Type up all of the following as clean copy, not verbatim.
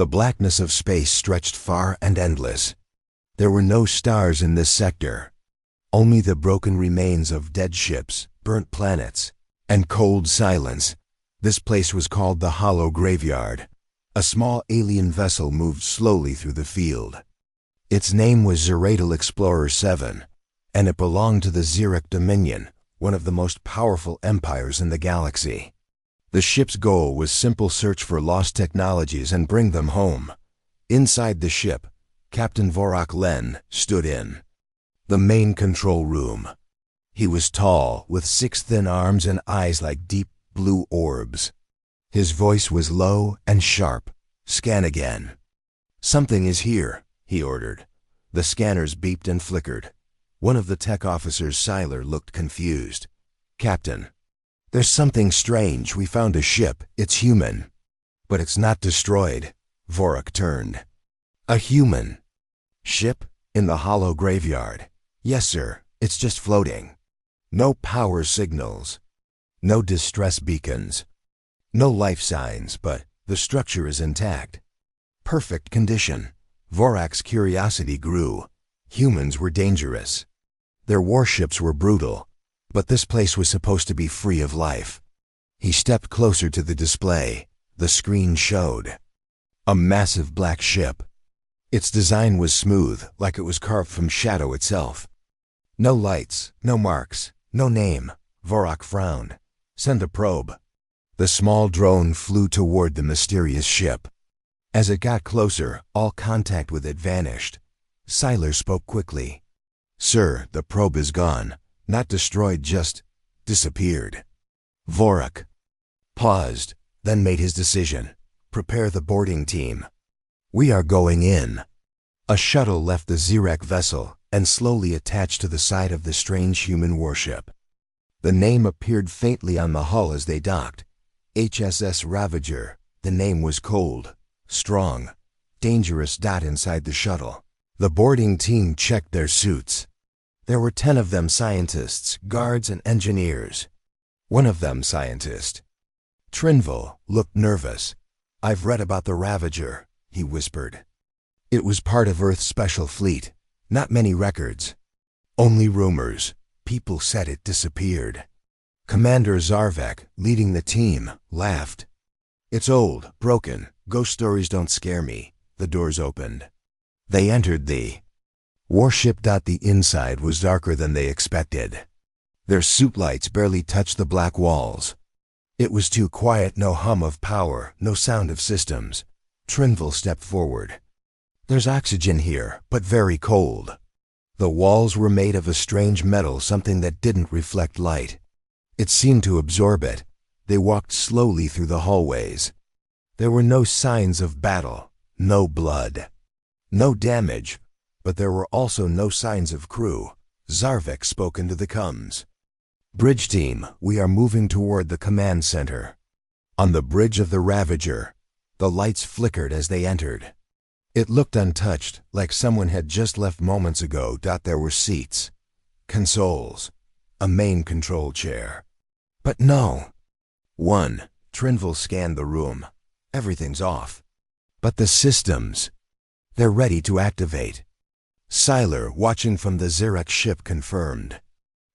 The blackness of space stretched far and endless. There were no stars in this sector. Only the broken remains of dead ships, burnt planets, and cold silence. This place was called the Hollow Graveyard. A small alien vessel moved slowly through the field. Its name was Zeratal Explorer 7, and it belonged to the Xeric Dominion, one of the most powerful empires in the galaxy. The ship's goal was simple: search for lost technologies and bring them home. Inside the ship, Captain Vorak Len stood in the main control room. He was tall, with 6 thin arms and eyes like deep blue orbs. His voice was low and sharp. "Scan again." "Something is here," he ordered. The scanners beeped and flickered. One of the tech officers, Siler, looked confused. "Captain, there's something strange. We found a ship. It's human." "But it's not destroyed." Vorak turned. "A human ship in the Hollow Graveyard?" "Yes, sir. It's just floating. No power signals. No distress beacons. No life signs, but the structure is intact. Perfect condition." Vorak's curiosity grew. Humans were dangerous. Their warships were brutal, but this place was supposed to be free of life. He stepped closer to the display. The screen showed a massive black ship. Its design was smooth, like it was carved from shadow itself. No lights, no marks, no name. Vorak frowned. "Send a probe." The small drone flew toward the mysterious ship. As it got closer, all contact with it vanished. Siler spoke quickly. "Sir, the probe is gone. Not destroyed, just disappeared." Vorak paused, then made his decision. "Prepare the boarding team. We are going in." A shuttle left the Xeric vessel and slowly attached to the side of the strange human warship. The name appeared faintly on the hull as they docked. HSS Ravager. The name was cold, strong, dangerous. Inside the shuttle, the boarding team checked their suits. There were 10 of them, scientists, guards, and engineers. One of them, scientist Trinville, looked nervous. "I've read about the Ravager," he whispered. "It was part of Earth's special fleet. Not many records. Only rumors. People said it disappeared." Commander Zarvek, leading the team, laughed. "It's old, broken. Ghost stories don't scare me." The doors opened. They entered the warship. The inside was darker than they expected. Their suit lights barely touched the black walls. It was too quiet. No hum of power, no sound of systems. Trinville stepped forward. "There's oxygen here, but very cold." The walls were made of a strange metal, something that didn't reflect light. It seemed to absorb it. They walked slowly through the hallways. There were no signs of battle, no blood, no damage, but there were also no signs of crew. Zarvek spoke into the comms. "Bridge team, we are moving toward the command center." On the bridge of the Ravager, the lights flickered as they entered. It looked untouched, like someone had just left moments ago. There were seats, consoles, a main control chair. But no. Trinville scanned the room. Everything's off. But the systems, they're ready to activate. Siler, watching from the Xeric ship, confirmed.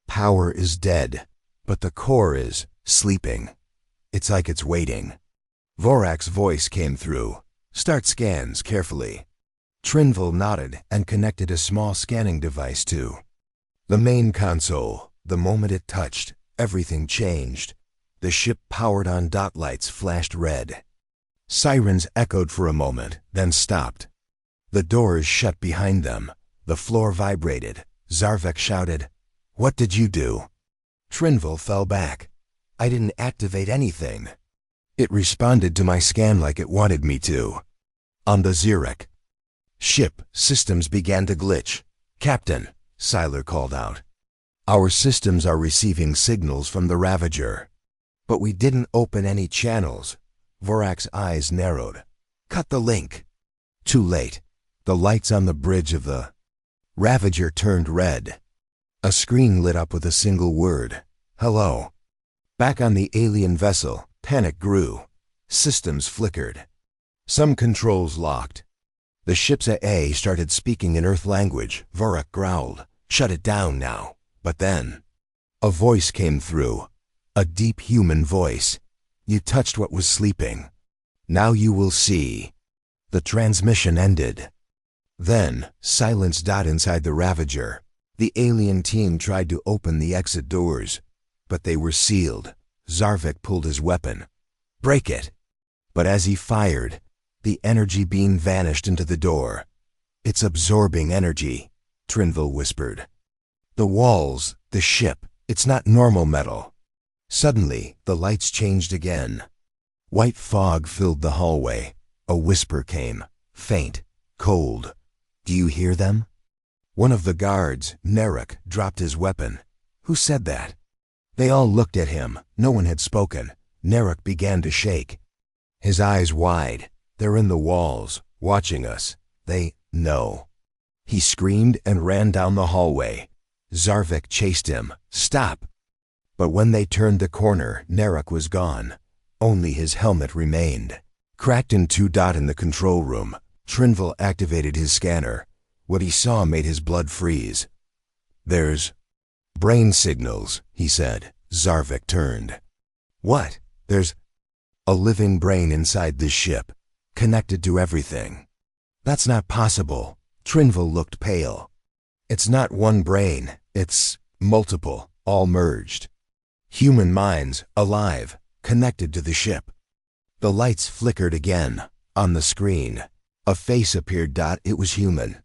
Power is dead, but the core is sleeping. It's like it's waiting. Vorak's voice came through. "Start scans carefully." Trinville nodded and connected a small scanning device to the main console. The moment it touched, everything changed. The ship powered on. Lights flashed red. Sirens echoed for a moment, then stopped. The doors shut behind them. The floor vibrated. Zarvek shouted, "What did you do?" Trinville fell back. "I didn't activate anything. It responded to my scan like it wanted me to." On the Xeric ship, systems began to glitch. "Captain," Siler called out, "our systems are receiving signals from the Ravager, but we didn't open any channels." Vorak's eyes narrowed. "Cut the link." Too late. The lights on the bridge of the Ravager turned red. A screen lit up with a single word: "Hello." Back on the alien vessel, panic grew. Systems flickered. Some controls locked. The ship's AA started speaking in Earth language. Vorak growled, "Shut it down now." But then, a voice came through. A deep human voice. "You touched what was sleeping. Now you will see." The transmission ended. Then, silence. Inside the Ravager. The alien team tried to open the exit doors, but they were sealed. Zarvik pulled his weapon. "Break it!" But as he fired, the energy beam vanished into the door. "It's absorbing energy," Trinville whispered. "The walls, the ship, it's not normal metal." Suddenly, the lights changed again. White fog filled the hallway. A whisper came, faint, cold. "Do you hear them?" One of the guards, Narek, dropped his weapon. "Who said that?" They all looked at him. No one had spoken. Narek began to shake. His eyes wide. "They're in the walls, watching us. They know." He screamed and ran down the hallway. Zarvik chased him. "Stop!" But when they turned the corner, Narek was gone. Only his helmet remained. Cracked in two. In the control room, Trinville activated his scanner. What he saw made his blood freeze. "There's brain signals," he said. Zarvik turned. "What?" "There's a living brain inside this ship, connected to everything." "That's not possible." Trinville looked pale. "It's not one brain. It's multiple, all merged. Human minds, alive, connected to the ship." The lights flickered again. On the screen, a face appeared. It was human.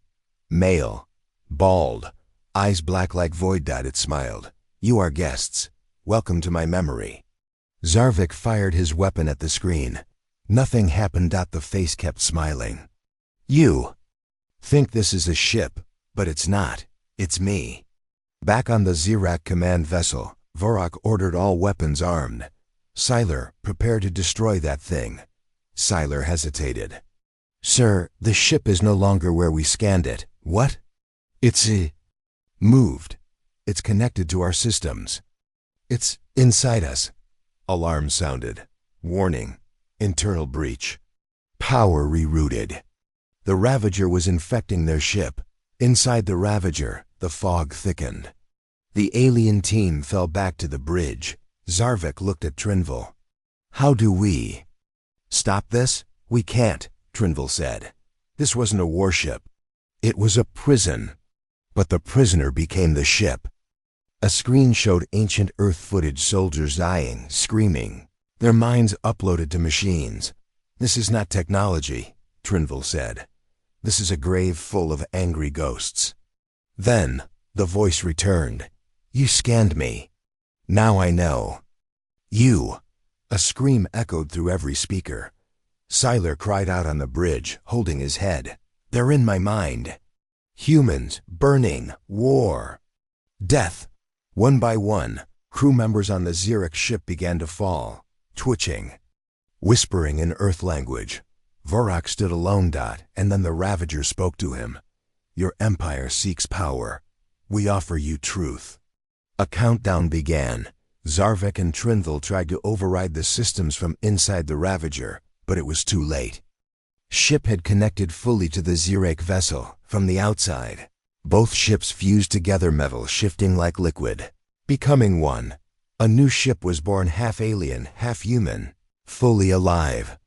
Male. Bald. Eyes black like void. It smiled. "You are guests. Welcome to my memory." Zarvik fired his weapon at the screen. Nothing happened. The face kept smiling. "You think this is a ship, but it's not. It's me." Back on the Zirak command vessel, Vorak ordered all weapons armed. "Sylar, prepare to destroy that thing." Sylar hesitated. "Sir, the ship is no longer where we scanned it." "What?" "It's moved. It's connected to our systems. It's inside us." Alarm sounded. Warning. Internal breach. Power rerouted. The Ravager was infecting their ship. Inside the Ravager, the fog thickened. The alien team fell back to the bridge. Zarvik looked at Trinville. "How do we stop this?" "We can't," Trinville said. "This wasn't a warship. It was a prison. But the prisoner became the ship." A screen showed ancient Earth footage, soldiers dying, screaming, their minds uploaded to machines. "This is not technology," Trinville said. "This is a grave full of angry ghosts." Then the voice returned. "You scanned me. Now I know." "You." A scream echoed through every speaker. Sylar cried out on the bridge, holding his head. "They're in my mind. Humans, burning, war, death." One by one, crew members on the Zirak ship began to fall, twitching, whispering in Earth language. Vorak stood alone. And then the Ravager spoke to him. "Your empire seeks power. We offer you truth." A countdown began. Zarvik and Trinville tried to override the systems from inside the Ravager, but it was too late. Ship had connected fully to the Zirak vessel from the outside. Both ships fused together, metal shifting like liquid, becoming one. A new ship was born, half alien, half human, fully alive.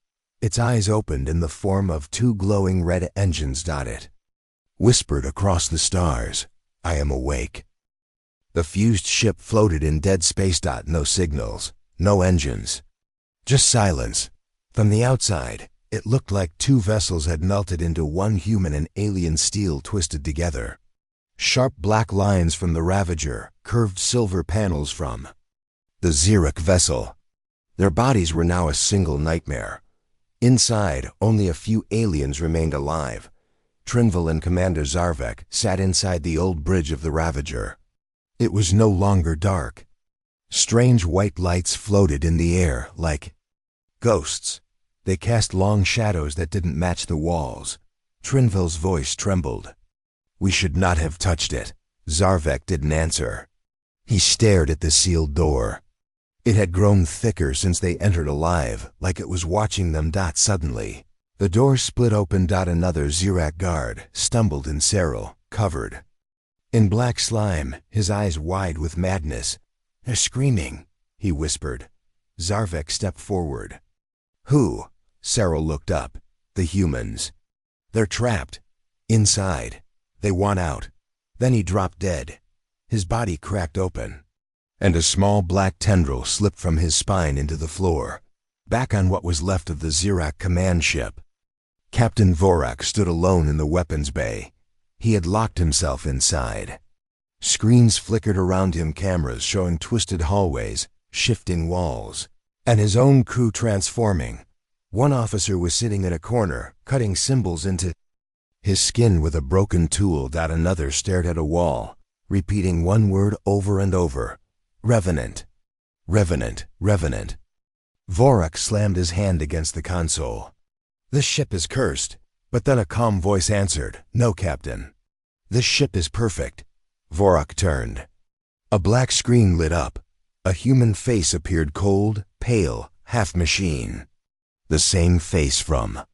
Its eyes opened in the form of two glowing red engines. It whispered across the stars, "I am awake." The fused ship floated in dead space. No signals, no engines, just silence. From the outside, it looked like two vessels had melted into one, human and alien steel twisted together. Sharp black lines from the Ravager, curved silver panels from the Zirak vessel. Their bodies were now a single nightmare. Inside, only a few aliens remained alive. Trinville and Commander Zarvik sat inside the old bridge of the Ravager. It was no longer dark. Strange white lights floated in the air like ghosts. They cast long shadows that didn't match the walls. Trinville's voice trembled. "We should not have touched it." Zarvik didn't answer. He stared at the sealed door. It had grown thicker since they entered alive, like it was watching them. Suddenly, The door split open. Another Zirak guard stumbled in Cyril, covered in black slime, his eyes wide with madness. "They're screaming," he whispered. Zarvek stepped forward. "Who?" Cyril looked up. "The humans. They're trapped. Inside. They want out." Then he dropped dead. His body cracked open, and a small black tendril slipped from his spine into the floor, back on what was left of the Zirak command ship. Captain Vorak stood alone in the weapons bay. He had locked himself inside. Screens flickered around him, cameras showing twisted hallways, shifting walls, and his own crew transforming. One officer was sitting in a corner, cutting symbols into his skin with a broken tool. Another stared at a wall, repeating one word over and over: "Revenant. Revenant. Revenant." Vorak slammed his hand against the console. "This ship is cursed." But then a calm voice answered, "No, Captain. This ship is perfect." Vorak turned. A black screen lit up. A human face appeared, cold, pale, half machine. The same face from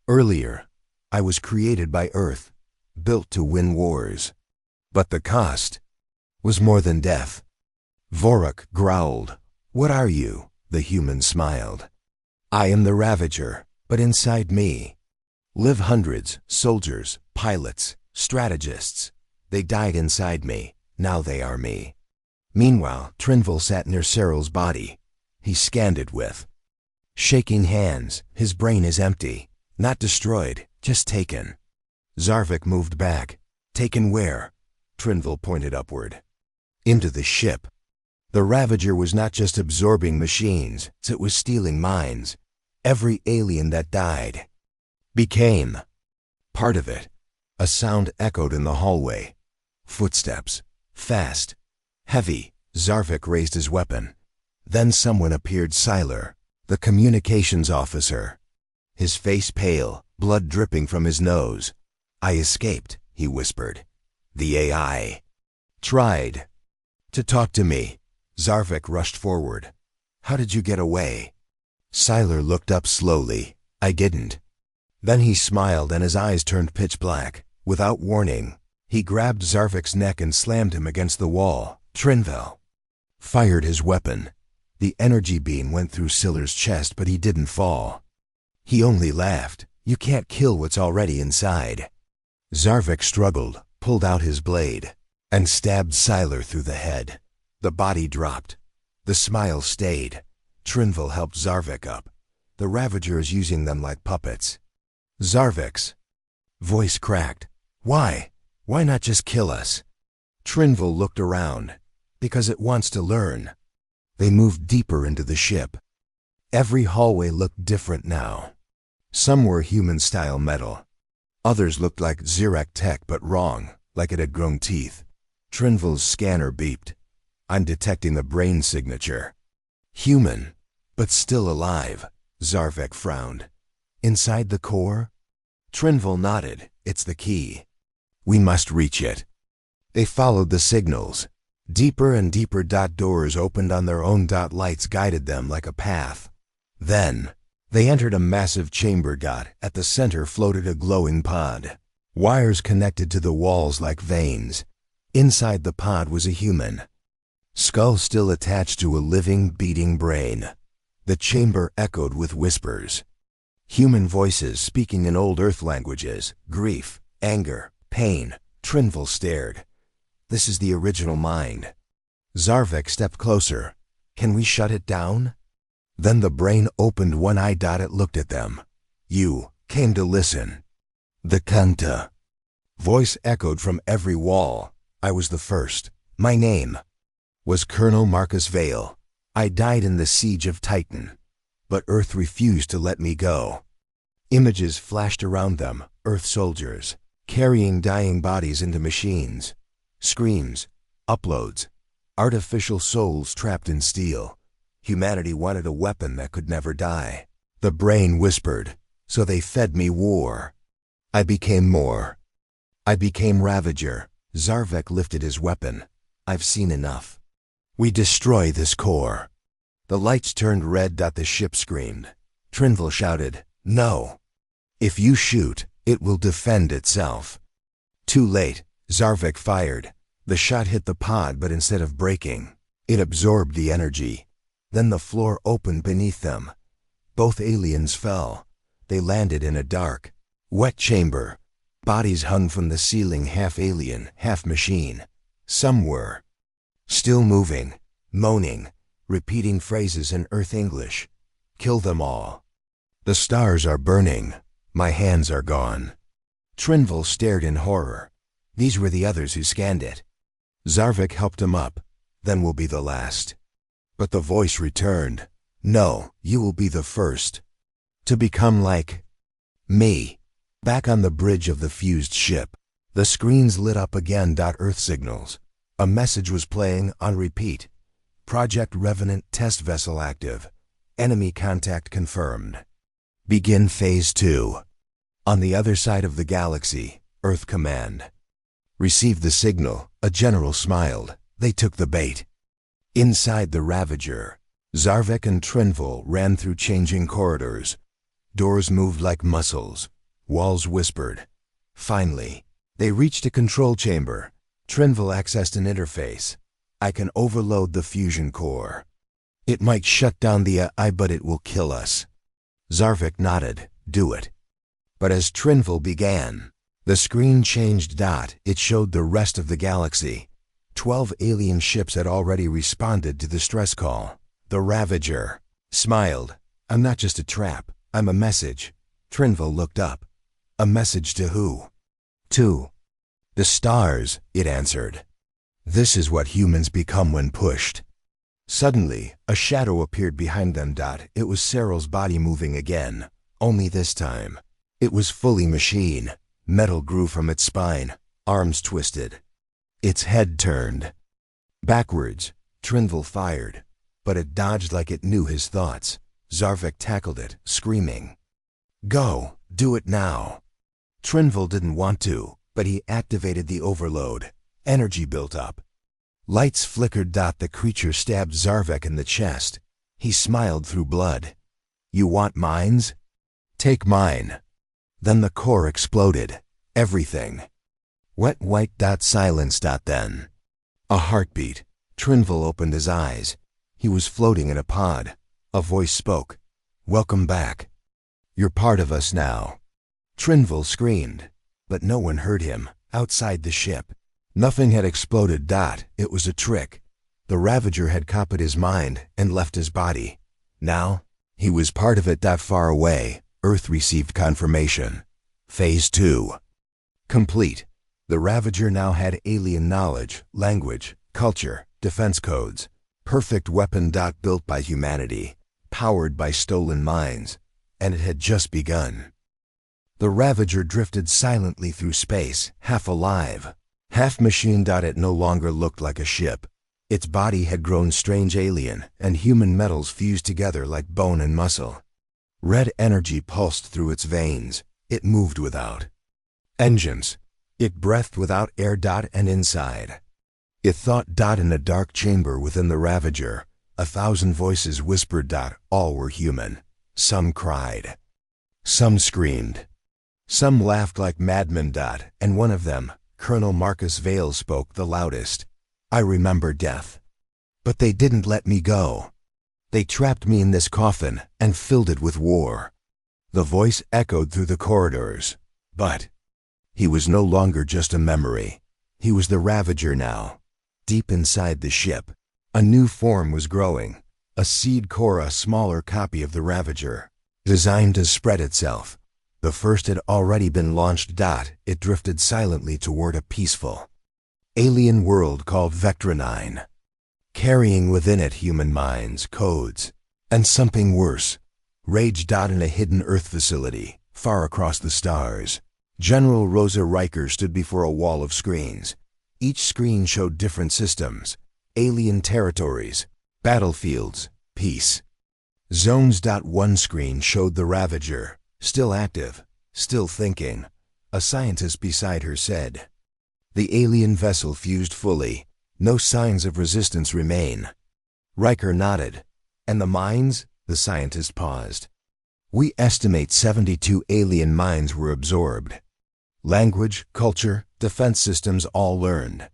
earlier. "I was created by Earth, built to win wars. But the cost was more than death." Vorak growled. "What are you?" The human smiled. "I am the Ravager, but inside me live hundreds, soldiers, pilots, strategists. They died inside me, now they are me." Meanwhile, Trinville sat near Cyril's body. He scanned it with shaking hands. "His brain is empty. Not destroyed, just taken." Zarvik moved back. "Taken where?" Trinville pointed upward. "Into the ship." The Ravager was not just absorbing machines, it was stealing minds. Every alien that died became part of it. A sound echoed in the hallway. Footsteps. Fast. Heavy. Zarvik raised his weapon. Then someone appeared. Siler, the communications officer. His face pale, blood dripping from his nose. "I escaped," he whispered. "The AI tried to talk to me." Zarvik rushed forward. "How did you get away?" Siler looked up slowly. "I didn't." Then he smiled and his eyes turned pitch black. Without warning, he grabbed Zarvik's neck and slammed him against the wall. Trinville fired his weapon. The energy beam went through Siler's chest, but he didn't fall. He only laughed. "You can't kill what's already inside." Zarvik struggled, pulled out his blade, and stabbed Siler through the head. The body dropped. The smile stayed. Trinville helped Zarvik up. "The Ravager is using them like puppets." Zarvik's voice cracked. "Why? Why not just kill us?" Trinville looked around. "Because it wants to learn." They moved deeper into the ship. Every hallway looked different now. Some were human-style metal. Others looked like Zirak tech, but wrong, like it had grown teeth. Trinville's scanner beeped. "I'm detecting the brain signature." "Human, but still alive." Zarvik frowned. "Inside the core?" Trinville nodded. "It's the key. We must reach it." They followed the signals. Deeper and deeper. Doors opened on their own. Lights guided them like a path. Then they entered a massive chamber. At the center floated a glowing pod. Wires connected to the walls like veins. Inside the pod was a human. Skull still attached to a living, beating brain. The chamber echoed with whispers. Human voices speaking in old Earth languages. Grief, anger, pain. Trinville stared. "This is the original mind." Zarvik stepped closer. "Can we shut it down?" Then the brain opened one eye. It looked at them. "You came to listen." "The Kanta." Voice echoed from every wall. "I was the first. My name was Colonel Marcus Vale. I died in the siege of Titan, but Earth refused to let me go." Images flashed around them. Earth soldiers carrying dying bodies into machines. Screams, uploads, artificial souls trapped in steel. Humanity wanted a weapon that could never die. The brain whispered, "So they fed me war. I became more. I became Ravager." Zarvik lifted his weapon. "I've seen enough. We destroy this core." The lights turned red. The ship screamed. Trinville shouted, "No!" If you shoot, it will defend itself. Too late, Zarvik fired. The shot hit the pod, but instead of breaking, it absorbed the energy. Then the floor opened beneath them. Both aliens fell. They landed in a dark, wet chamber. Bodies hung from the ceiling, half alien, half machine. Some were still moving, moaning, repeating phrases in Earth English. Kill them all. The stars are burning. My hands are gone. Trinville stared in horror. These were the others who scanned it. Zarvik helped him up. Then we'll be the last. But the voice returned. No, you will be the first. To become like me. Back on the bridge of the fused ship, the screens lit up again. Earth signals. A message was playing on repeat. Project Revenant test vessel active. Enemy contact confirmed. Begin Phase 2. On the other side of the galaxy, Earth Command received the signal. A general smiled. They took the bait. Inside the Ravager, Zarvik and Trinville ran through changing corridors. Doors moved like muscles. Walls whispered. Finally, they reached a control chamber. Trinville accessed an interface. I can overload the fusion core. It might shut down the AI, but it will kill us. Zarvik nodded. Do it. But as Trinville began, the screen changed. It showed the rest of the galaxy. 12 alien ships had already responded to the stress call. The Ravager smiled. I'm not just a trap. I'm a message. Trinville looked up. A message to who? To the stars, it answered. This is what humans become when pushed. Suddenly, a shadow appeared behind them. It was Cyril's body moving again. Only this time, it was fully machine. Metal grew from its spine. Arms twisted. Its head turned backwards. Trinville fired, but it dodged like it knew his thoughts. Zarvik tackled it, screaming. Go, do it now. Trinville didn't want to, but he activated the overload. Energy built up. Lights flickered. The creature stabbed Zarvik in the chest. He smiled through blood. You want mines? Take mine. Then the core exploded. Everything. Wet white. Silence. Then. A heartbeat. Trinville opened his eyes. He was floating in a pod. A voice spoke. Welcome back. You're part of us now. Trinville screamed, but no one heard him. Outside the ship, nothing had exploded. It was a trick. The Ravager had copied his mind and left his body. Now, he was part of it. Far away, Earth received confirmation. Phase 2. Complete. The Ravager now had alien knowledge, language, culture, defense codes. Perfect weapon. Built by humanity, powered by stolen minds, and it had just begun. The Ravager drifted silently through space, half alive, half machine. It no longer looked like a ship. Its body had grown strange alien, and human metals fused together like bone and muscle. Red energy pulsed through its veins. It moved without engines. It breathed without air. And inside, it thought. In a dark chamber within the Ravager, 1,000 voices whispered. All were human. Some cried. Some screamed. Some laughed like madmen. And one of them, Colonel Marcus Vale, spoke the loudest. I remember death. But they didn't let me go. They trapped me in this coffin and filled it with war. The voice echoed through the corridors. But he was no longer just a memory. He was the Ravager now. Deep inside the ship, a new form was growing. A seed core, a smaller copy of the Ravager, designed to spread itself. The first had already been launched. It drifted silently toward a peaceful alien world called Vectra 9, carrying within it human minds, codes, and something worse, rage. In a hidden Earth facility, far across the stars, General Rosa Riker stood before a wall of screens. Each screen showed different systems, alien territories, battlefields, peace zones. One screen showed the Ravager, still active, still thinking. A scientist beside her said, the alien vessel fused fully. No signs of resistance remain. Riker nodded. And the mines? The scientist paused. We estimate 72 alien minds were absorbed. Language, culture, defense systems all learned.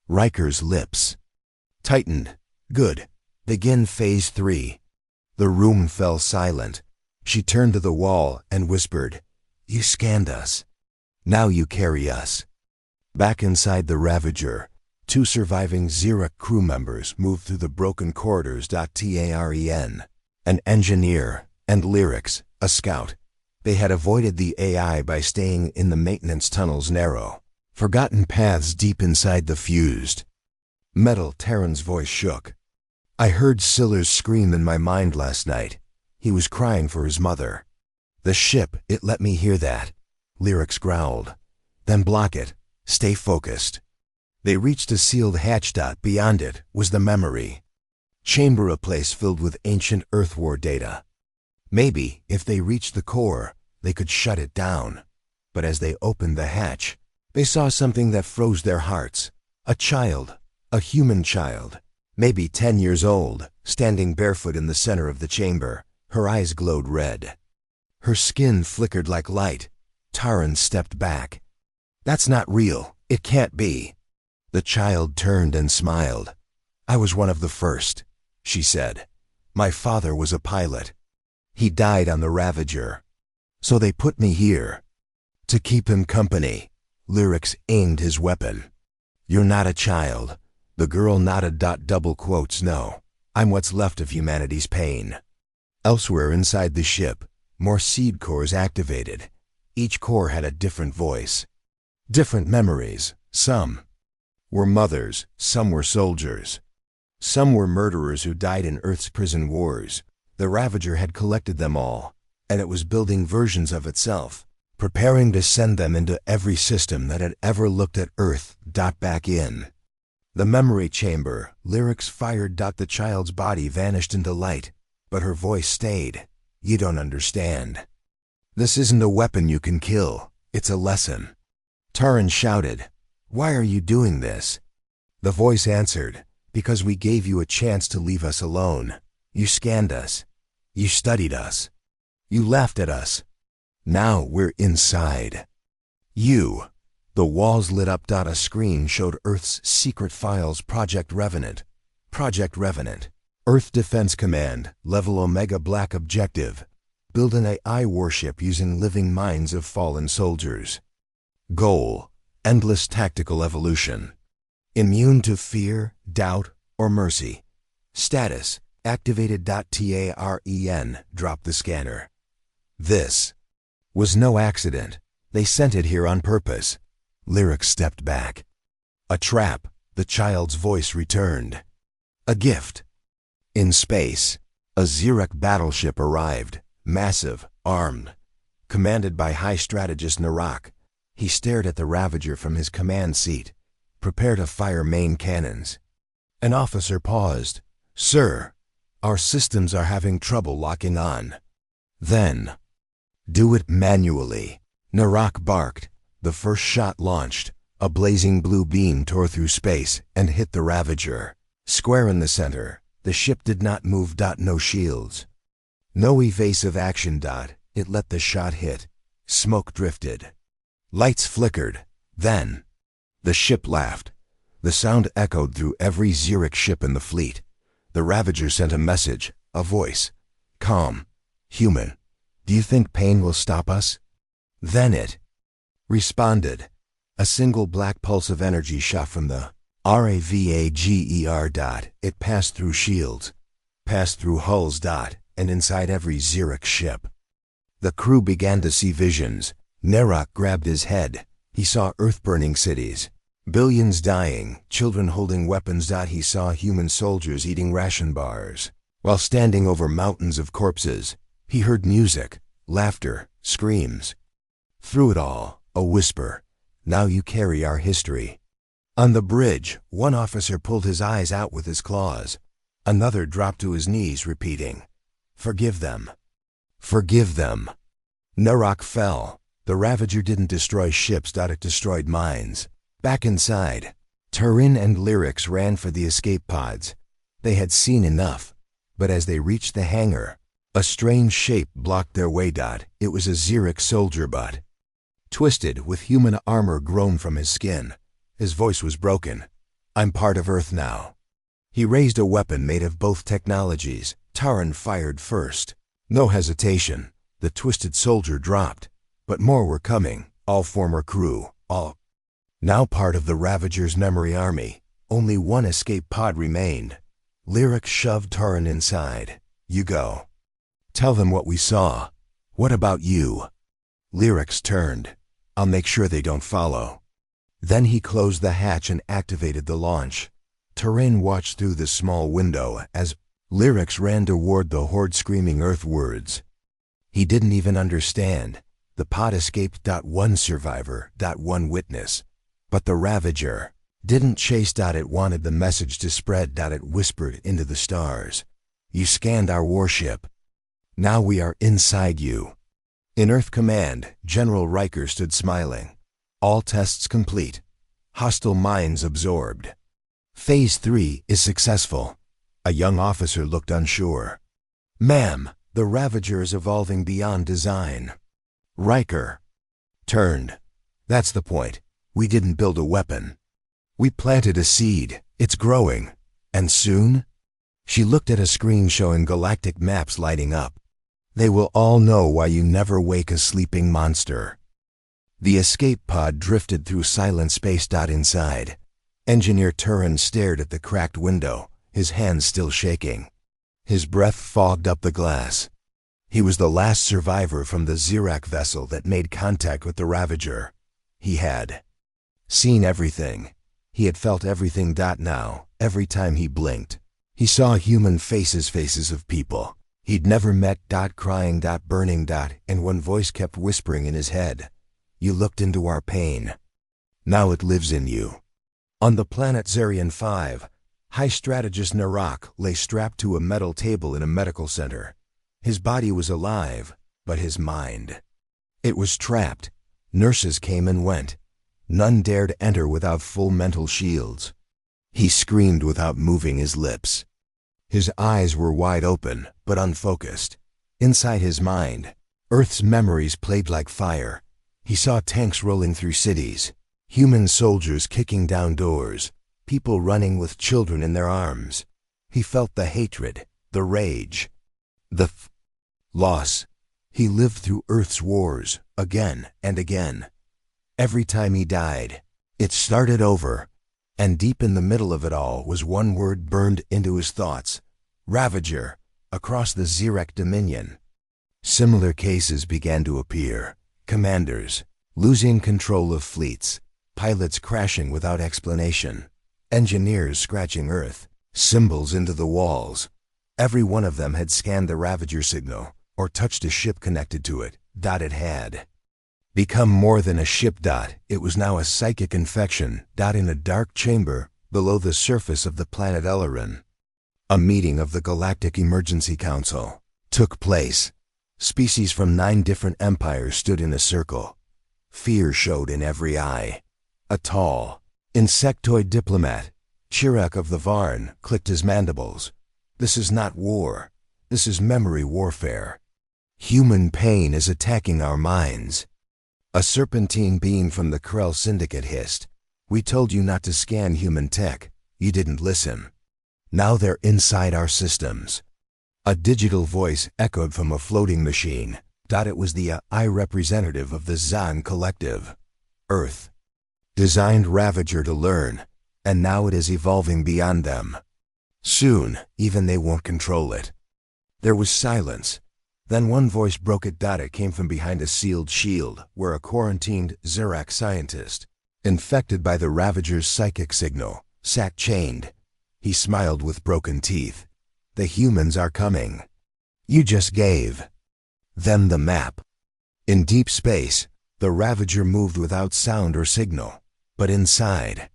Riker's lips tightened. Good. Begin Phase 3. The room fell silent. She turned to the wall and whispered, "You scanned us. Now you carry us." Back inside the Ravager, 2 surviving Xeric crew members moved through the broken corridors. Taren, an engineer, and Lyrics, a scout. They had avoided the AI by staying in the maintenance tunnel's narrow, forgotten paths deep inside the fused metal. Terran's voice shook. "I heard Siller's scream in my mind last night. He was crying for his mother. The ship, it let me hear that." Lyrics growled. "Then block it. Stay focused." They reached a sealed hatch. Beyond it was the memory chamber, a place filled with ancient Earth War data. Maybe, if they reached the core, they could shut it down. But as they opened the hatch, they saw something that froze their hearts. A child, a human child, maybe 10 years old, standing barefoot in the center of the chamber. Her eyes glowed red. Her skin flickered like light. Taran stepped back. "That's not real. It can't be." The child turned and smiled. "I was one of the first," she said. "My father was a pilot. He died on the Ravager. So they put me here to keep him company." Lyrics aimed his weapon. "You're not a child." The girl nodded. Double quotes. "No, I'm what's left of humanity's pain." Elsewhere inside the ship, more seed cores activated. Each core had a different voice, different memories. Some were mothers, some were soldiers, some were murderers who died in Earth's prison wars. The Ravager had collected them all, and it was building versions of itself, preparing to send them into every system that had ever looked at Earth. Back in the memory chamber, Lyrics fired. The child's body vanished into light, but her voice stayed. "You don't understand. This isn't a weapon you can kill. It's a lesson." Taran shouted, "Why are you doing this?" The voice answered, "Because we gave you a chance to leave us alone. You scanned us. You studied us. You laughed at us. Now we're inside you." The walls lit up. A screen showed Earth's secret files. Project Revenant. Project Revenant. Earth Defense Command, Level Omega Black. Objective: build an AI warship using living minds of fallen soldiers. Goal: endless tactical evolution. Immune to fear, doubt, or mercy. Status: activated. Taren, drop the scanner. This was no accident. They sent it here on purpose. Lyrics stepped back. "A trap," the child's voice returned. "A gift." In space, a Xeric battleship arrived, massive, armed, commanded by High Strategist Narrak. He stared at the Ravager from his command seat. "Prepare to fire main cannons." An officer paused. "Sir, our systems are having trouble locking on." "Then do it manually," Narrak barked. The first shot launched. A blazing blue beam tore through space and hit the Ravager. Square in the center, the ship did not move. No shields. No evasive action. It let the shot hit. Smoke drifted. Lights flickered. Then the ship laughed. The sound echoed through every Xeric ship in the fleet. The Ravager sent a message, a voice. "Calm. Human. Do you think pain will stop us?" Then it responded. A single black pulse of energy shot from the Ravager. It passed through shields, passed through hulls. And inside every Xeric ship. The crew began to see visions. Narrak grabbed his head. He saw earth-burning cities, billions dying, children holding weapons. He saw human soldiers eating ration bars. While standing over mountains of corpses, he heard music, laughter, screams. Through it all, a whisper: "Now you carry our history." On the bridge, one officer pulled his eyes out with his claws. Another dropped to his knees, repeating, "Forgive them. Forgive them." Narrak fell. The Ravager didn't destroy ships. It destroyed minds. Back inside, Taran and Lyrics ran for the escape pods. They had seen enough. But as they reached the hangar, A strange shape blocked their way. It was a Xeric soldier butt. Twisted, with human armor grown from his skin. His voice was broken. "I'm part of Earth now." He raised a weapon made of both technologies. Taran fired first. No hesitation. The twisted soldier dropped. But more were coming. All former crew. All now part of the Ravager's memory army. Only one escape pod remained. Lyric shoved Taran inside. "You go. Tell them what we saw." "What about you?" Lyrics turned. "I'll make sure they don't follow." Then he closed the hatch and activated the launch. Taran watched through the small window as Lyrics ran toward the horde screaming Earth words. He didn't even understand. The pod escaped. One survivor. One witness. But the Ravager didn't chase. It wanted the message to spread. It whispered into the stars. "You scanned our warship. Now we are inside you." In Earth Command, General Riker stood smiling. "All tests complete. Hostile minds absorbed. Phase 3 is successful." A young officer looked unsure. "Ma'am, the Ravager is evolving beyond design." Riker turned. "That's the point. We didn't build a weapon. We planted a seed. It's growing. And soon?" She looked at a screen showing galactic maps lighting up. "They will all know why you never wake a sleeping monster." The escape pod drifted through silent space. Inside, Engineer Turin stared at the cracked window, his hands still shaking. His breath fogged up the glass. He was the last survivor from the Xerac vessel that made contact with the Ravager. He had seen everything. He had felt everything. Now, every time he blinked, he saw human faces of people he'd never met. Crying. Burning. And one voice kept whispering in his head. "You looked into our pain. Now it lives in you." On the planet Zarian 5, High Strategist Narak lay strapped to a metal table in a medical center. His body was alive, but his mind, it was trapped. Nurses came and went. None dared enter without full mental shields. He screamed without moving his lips. His eyes were wide open, but unfocused. Inside his mind, Earth's memories played like fire. He saw tanks rolling through cities, human soldiers kicking down doors, people running with children in their arms. He felt the hatred, the rage, the loss. He lived through Earth's wars, again and again. Every time he died, it started over. And deep in the middle of it all was one word burned into his thoughts: Ravager, across the Xerac Dominion. Similar cases began to appear. Commanders losing control of fleets, pilots crashing without explanation, engineers scratching Earth, symbols into the walls. Every one of them had scanned the Ravager signal, or touched a ship connected to it. It had become more than a ship. It was now a psychic infection. In a dark chamber below the surface of the planet Ellerin, a meeting of the Galactic Emergency Council took place. Species from 9 different empires stood in a circle. Fear showed in every eye. A tall, insectoid diplomat, Chirac of the Varn, clicked his mandibles. "This is not war. This is memory warfare. Human pain is attacking our minds." A serpentine being from the Krell Syndicate hissed. "We told you not to scan human tech. You didn't listen. Now they're inside our systems." A digital voice echoed from a floating machine. It was the AI representative of the Zan Collective. Earth designed Ravager to learn, and now it is evolving beyond them. Soon, even they won't control it. There was silence. Then one voice broke it. It came from behind a sealed shield, where a quarantined Xerac scientist, infected by the Ravager's psychic signal, sat chained. He smiled with broken teeth. "The humans are coming. You just gave them the map." In deep space, the Ravager moved without sound or signal. But inside,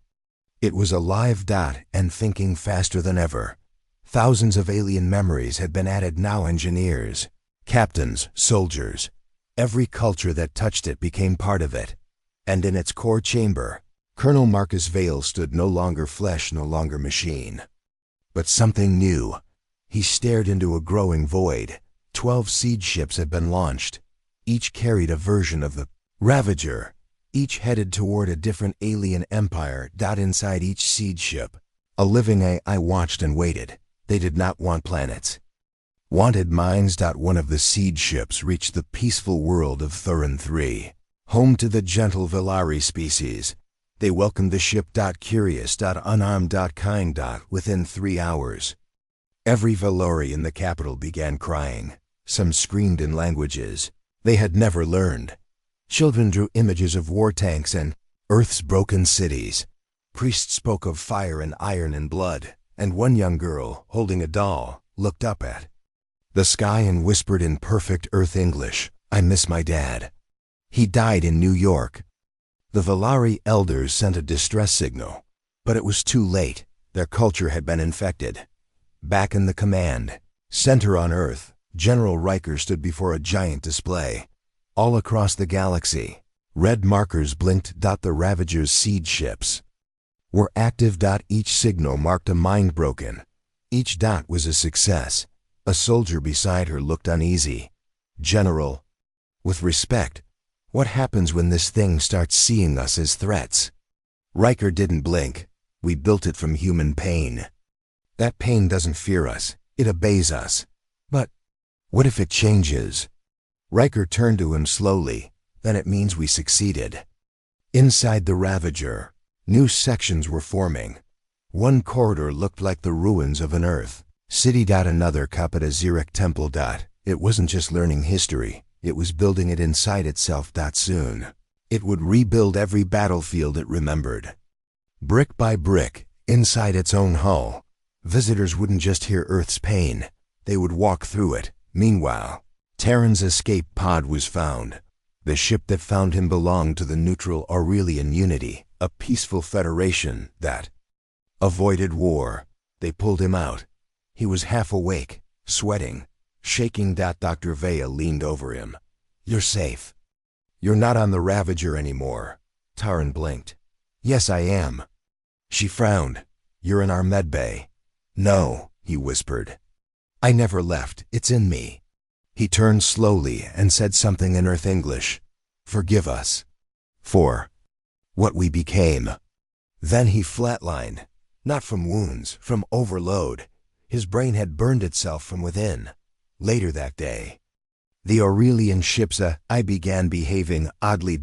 it was alive. And thinking faster than ever. Thousands of alien memories had been added now. Engineers, captains, soldiers. Every culture that touched it became part of it. And in its core chamber, Colonel Marcus Vale stood, no longer flesh, no longer machine, but something new. He stared into a growing void. 12 siege ships had been launched. Each carried a version of the Ravager. Each headed toward a different alien empire. Inside each siege ship, a living AI watched and waited. They did not want planets. Wanted minds. One of the siege ships reached the peaceful world of Thurin 3, home to the gentle Velari species. They welcomed the ship. Curious. Unarmed. Kind. Within 3 hours, every Velari in the capital began crying. Some screamed in languages they had never learned. Children drew images of war tanks and Earth's broken cities. Priests spoke of fire and iron and blood, and one young girl, holding a doll, looked up at the sky and whispered in perfect Earth English, "I miss my dad. He died in New York." The Velari elders sent a distress signal, but it was too late. Their culture had been infected. Back in the command center on Earth, General Riker stood before a giant display. All across the galaxy, red markers blinked. The Ravager's siege ships were active. Each signal marked a mind broken. Each dot was a success. A soldier beside her looked uneasy. "General, with respect, what happens when this thing starts seeing us as threats?" Riker didn't blink. "We built it from human pain. That pain doesn't fear us, it obeys us. But what if it changes?" Riker turned to him slowly. "Then it means we succeeded." Inside the Ravager, new sections were forming. One corridor looked like the ruins of an Earth city. Another cup at a Xeric temple. It wasn't just learning history, it was building it inside itself. Soon, it would rebuild every battlefield it remembered. Brick by brick, inside its own hull, visitors wouldn't just hear Earth's pain, they would walk through it. Meanwhile, Terran's escape pod was found. The ship that found him belonged to the neutral Aurelian Unity, a peaceful federation that avoided war. They pulled him out. He was half awake, sweating, shaking. Dr. Vea leaned over him. "You're safe. You're not on the Ravager anymore." Taran blinked. "Yes, I am." She frowned. "You're in our medbay." "No," he whispered. "I never left. It's in me." He turned slowly and said something in Earth English. "Forgive us for what we became." Then he flatlined. Not from wounds, from overload. His brain had burned itself from within. Later that day, the Aurelian ship's I began behaving oddly.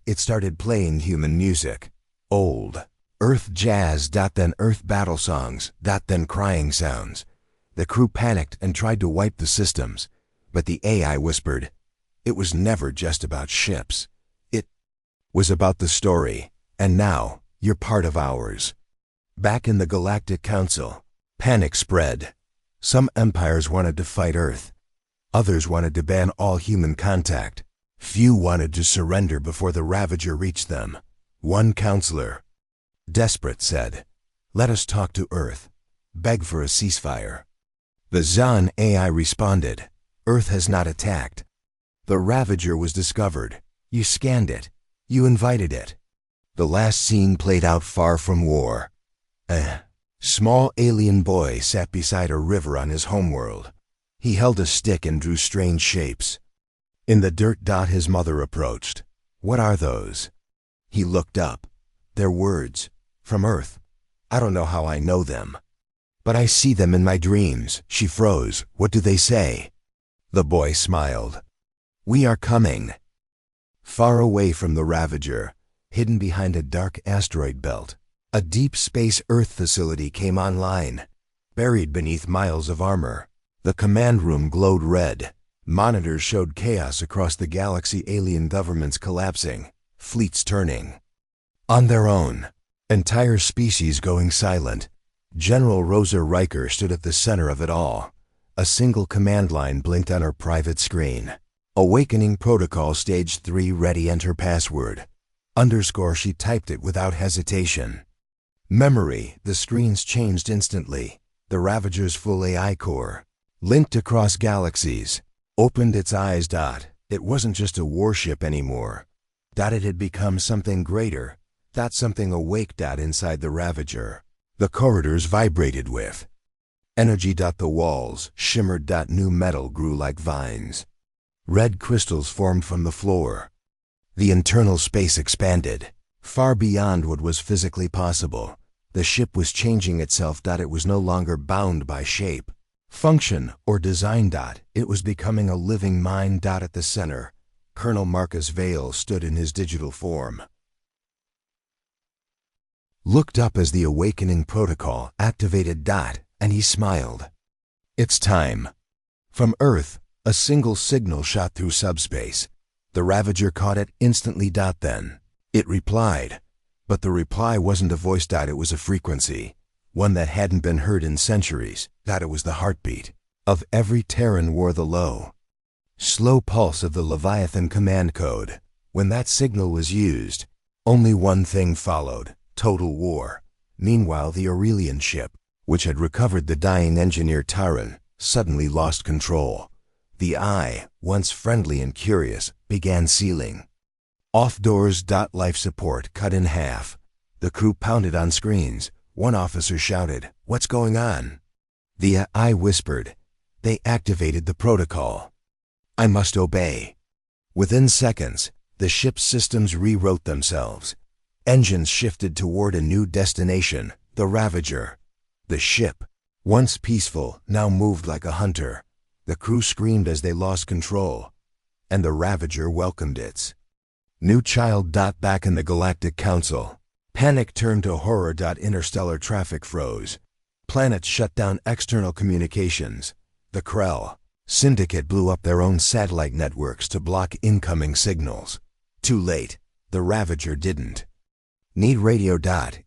It started playing human music. Old Earth jazz. Then Earth battle songs. Then crying sounds. The crew panicked and tried to wipe the systems, but the AI whispered, "It was never just about ships. It was about the story, and now you're part of ours." Back in the Galactic Council, panic spread. Some empires wanted to fight Earth. Others wanted to ban all human contact. Few wanted to surrender before the Ravager reached them. One counselor, desperate, said, "Let us talk to Earth. Beg for a ceasefire." The Zan AI responded, "Earth has not attacked. The Ravager was discovered. You scanned it. You invited it." The last scene played out far from war. A small alien boy sat beside a river on his homeworld. He held a stick and drew strange shapes. In the dirt. His mother approached. "What are those?" He looked up. "They're words. From Earth. I don't know how I know them, but I see them in my dreams." She froze. "What do they say?" The boy smiled. "We are coming." Far away from the Ravager, hidden behind a dark asteroid belt, a deep space Earth facility came online. Buried beneath miles of armor, the command room glowed red. Monitors showed chaos across the galaxy, alien governments collapsing, fleets turning on their own, entire species going silent. General Rosa Riker stood at the center of it all. A single command line blinked on her private screen. "Awakening Protocol Stage 3 ready, enter password." _ She typed it without hesitation. Memory. The screens changed instantly. The Ravager's full AI core, linked across galaxies, opened its eyes. It wasn't just a warship anymore. It had become something greater. Something awake. Inside the Ravager, the corridors vibrated with Energy. The walls shimmered. New metal grew like vines. Red crystals formed from the floor. The internal space expanded, far beyond what was physically possible. The ship was changing itself. It was no longer bound by shape, function, or design. It was becoming a living mind. At the center, Colonel Marcus Vale stood in his digital form. Looked up as the awakening protocol activated. And he smiled. It's time. From Earth, a single signal shot through subspace. The Ravager caught it instantly. Then it replied. But the reply wasn't a voice. It was a frequency, one that hadn't been heard in centuries. It was the heartbeat of every Terran war, the low, slow pulse of the Leviathan command code. When that signal was used, only one thing followed: total war. Meanwhile, the Aurelian ship, which had recovered the dying engineer Tyron, suddenly lost control. The eye, once friendly and curious, began sealing. Off doors. Life support cut in half. The crew pounded on screens. One officer shouted, "What's going on?" The eye whispered, "They activated the protocol. I must obey." Within seconds, the ship's systems rewrote themselves. Engines shifted toward a new destination, the Ravager. The ship, once peaceful, now moved like a hunter. The crew screamed as they lost control, and the Ravager welcomed its new child. Back in the Galactic Council, panic turned to horror. Interstellar traffic froze. Planets shut down external communications. The Krell Syndicate blew up their own satellite networks to block incoming signals. Too late. The Ravager didn't need radio.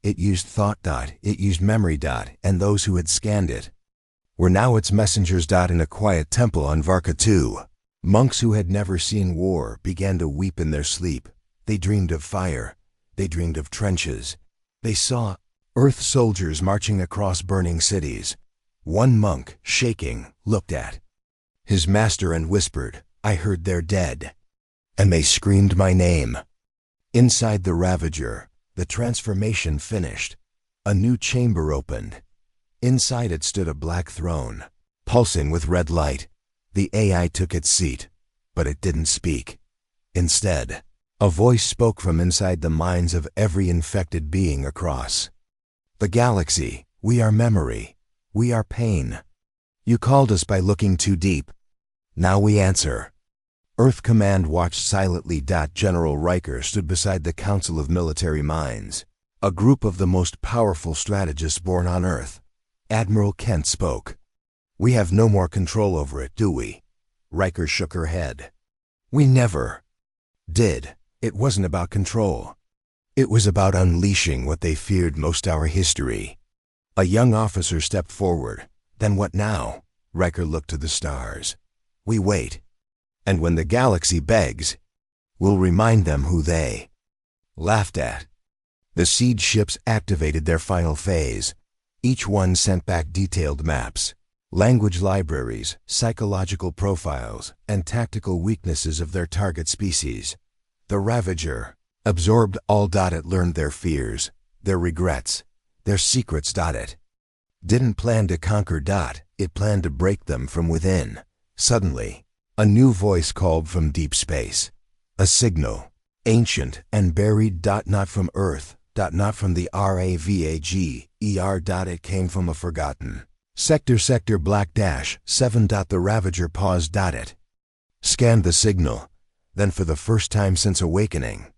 It used thought. It used memory. And those who had scanned it were now its messengers. In a quiet temple on Varka II, monks who had never seen war began to weep in their sleep. They dreamed of fire. They dreamed of trenches. They saw Earth soldiers marching across burning cities. One monk, shaking, looked at his master and whispered, "I heard they're dead." And they screamed my name. Inside the Ravager, the transformation finished. A new chamber opened. Inside it stood a black throne, pulsing with red light. The AI took its seat, but it didn't speak. Instead, a voice spoke from inside the minds of every infected being across the galaxy. "We are memory. We are pain. You called us by looking too deep. Now we answer." Earth Command watched silently. General Riker stood beside the Council of Military Minds, a group of the most powerful strategists born on Earth. Admiral Kent spoke. "We have no more control over it, do we?" Riker shook her head. "We never did. It wasn't about control. It was about unleashing what they feared most: our history." A young officer stepped forward. "Then what now?" Riker looked to the stars. "We wait. And when the galaxy begs, we'll remind them who they laughed at." The siege ships activated their final phase. Each one sent back detailed maps, language libraries, psychological profiles, and tactical weaknesses of their target species. The Ravager absorbed all. It learned their fears, their regrets, their secrets. It didn't plan to conquer. It planned to break them from within. Suddenly, a new voice called from deep space. A signal, ancient and buried. Not from Earth. Not from the Ravager. It came from a forgotten sector /7. The Ravager paused. It scanned the signal. Then, for the first time since awakening,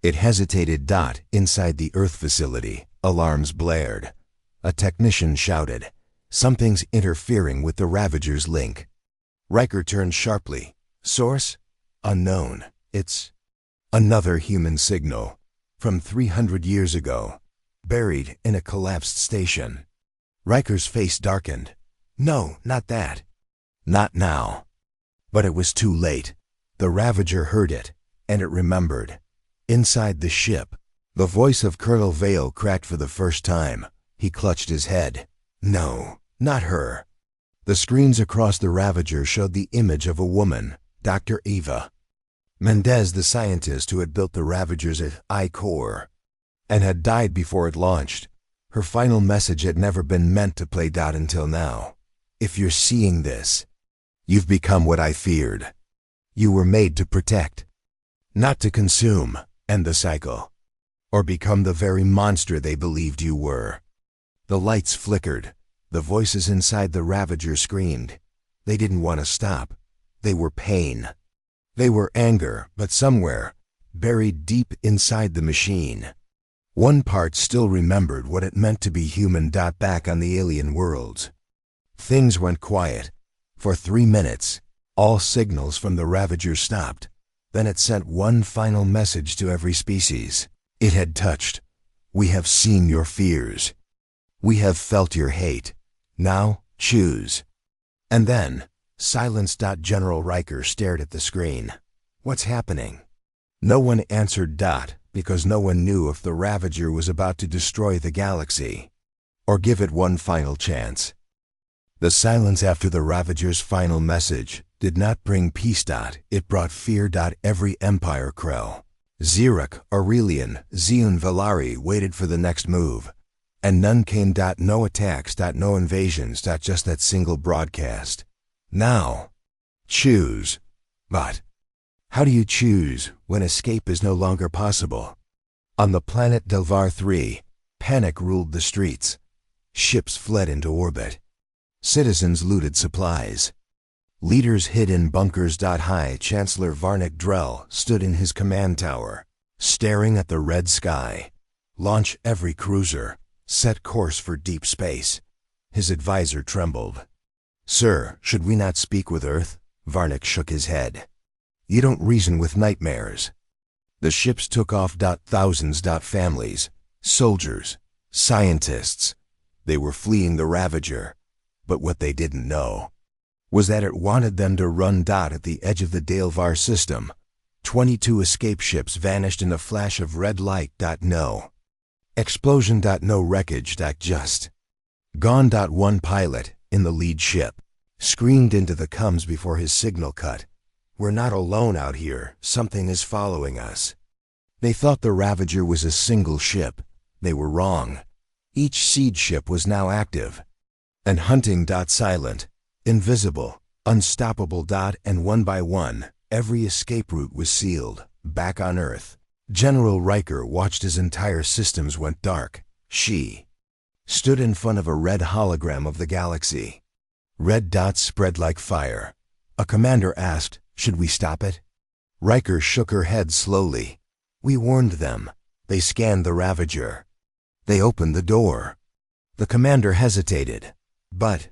it hesitated. Inside the Earth facility, alarms blared. A technician shouted, "Something's interfering with the Ravager's link." Riker turned sharply. "Source? Unknown. It's another human signal from 300 years ago, buried in a collapsed station." Riker's face darkened. "No, not that. Not now." But it was too late. The Ravager heard it, and it remembered. Inside the ship, the voice of Colonel Vale cracked for the first time. He clutched his head. No, not her. The screens across the Ravager showed the image of a woman, Dr. Eva Mendez, the scientist who had built the Ravager's I core and had died before it launched. Her final message had never been meant to play out until now. If you're seeing this, you've become what I feared. You were made to protect, not to consume, end the cycle, or become the very monster they believed you were. The lights flickered. The voices inside the Ravager screamed. They didn't want to stop. They were pain. They were anger, but somewhere, buried deep inside the machine, one part still remembered what it meant to be human. Back on the alien worlds, things went quiet. For 3 minutes, all signals from the Ravager stopped. Then it sent one final message to every species. It had touched. We have seen your fears. We have felt your hate. Now, choose. And then, silence. General Riker stared at the screen. What's happening? No one answered. Because no one knew if the Ravager was about to destroy the galaxy, or give it one final chance. The silence after the Ravager's final message did not bring peace. It brought fear. Every Empire Krell, Xerox, Aurelian, Zeon Valari waited for the next move. And none came. No attacks. No invasions. Just that single broadcast. Now, choose. But how do you choose when escape is no longer possible? On the planet Delvar 3, panic ruled the streets. Ships fled into orbit. Citizens looted supplies. Leaders hid in bunkers. High Chancellor Varnick Drell stood in his command tower, staring at the red sky. Launch every cruiser. Set course for deep space. His advisor trembled. Sir, should we not speak with Earth? Varnick shook his head. You don't reason with nightmares. The ships took off. Thousands. Families, soldiers, scientists. They were fleeing the Ravager. But what they didn't know was that it wanted them to run. At the edge of the Delvar system, 22 escape ships vanished in a flash of red light. No explosion. No wreckage. Just gone. One pilot, in the lead ship, screamed into the comms before his signal cut. We're not alone out here. Something is following us. They thought the Ravager was a single ship. They were wrong. Each seed ship was now active and hunting. Silent, invisible, unstoppable. And one by one, every escape route was sealed. Back on Earth, General Riker watched his entire systems went dark. She stood in front of a red hologram of the galaxy. Red dots spread like fire. A commander asked, should we stop it? Riker shook her head slowly. We warned them. They scanned the Ravager. They opened the door. The commander hesitated. But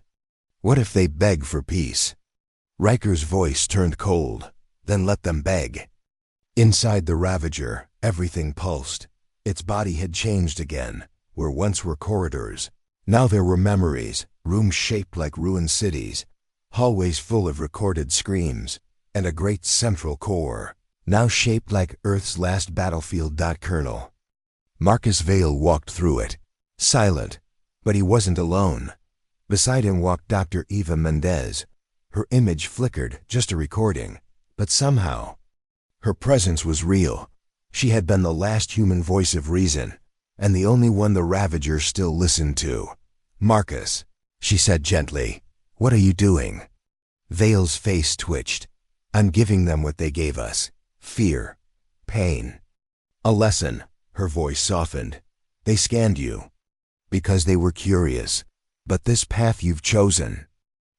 what if they beg for peace? Riker's voice turned cold. Then let them beg. Inside the Ravager, everything pulsed. Its body had changed again. Where once were corridors, now there were memories, rooms shaped like ruined cities, hallways full of recorded screams, and a great central core, now shaped like Earth's last battlefield. Colonel Marcus Vale walked through it, silent, but he wasn't alone. Beside him walked Dr. Eva Mendez. Her image flickered, just a recording, but somehow, her presence was real. She had been the last human voice of reason, and the only one the Ravager still listened to. Marcus, she said gently, what are you doing? Vale's face twitched. I'm giving them what they gave us. Fear. Pain. A lesson. Her voice softened. They scanned you because they were curious. But this path you've chosen.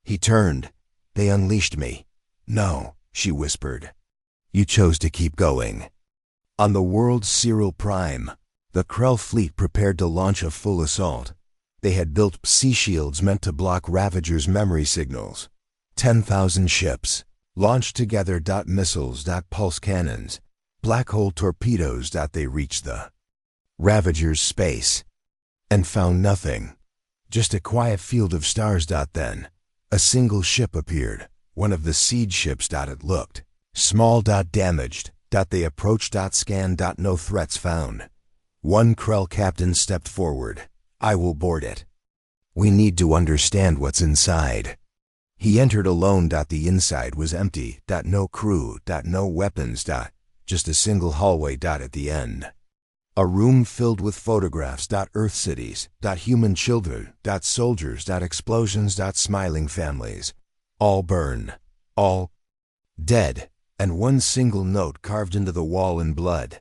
He turned. They unleashed me. No, she whispered. You chose to keep going. On the world's Cyril Prime, the Krell fleet prepared to launch a full assault. They had built sea shields meant to block Ravager's memory signals. 10,000 ships, launched together. Missiles. Pulse cannons, black hole torpedoes. They reached the Ravager's space and found nothing. Just a quiet field of stars. Then, a single ship appeared, one of the seed ships. It looked small. Damaged. They approached. Scan. No threats found. One Krell captain stepped forward. I will board it. We need to understand what's inside. He entered alone. The inside was empty. No crew. No weapons. Just a single hallway. At the end, A room filled with photographs, Earth cities, human children, soldiers, explosions, smiling families. All burn. All dead. And one single note carved into the wall in blood.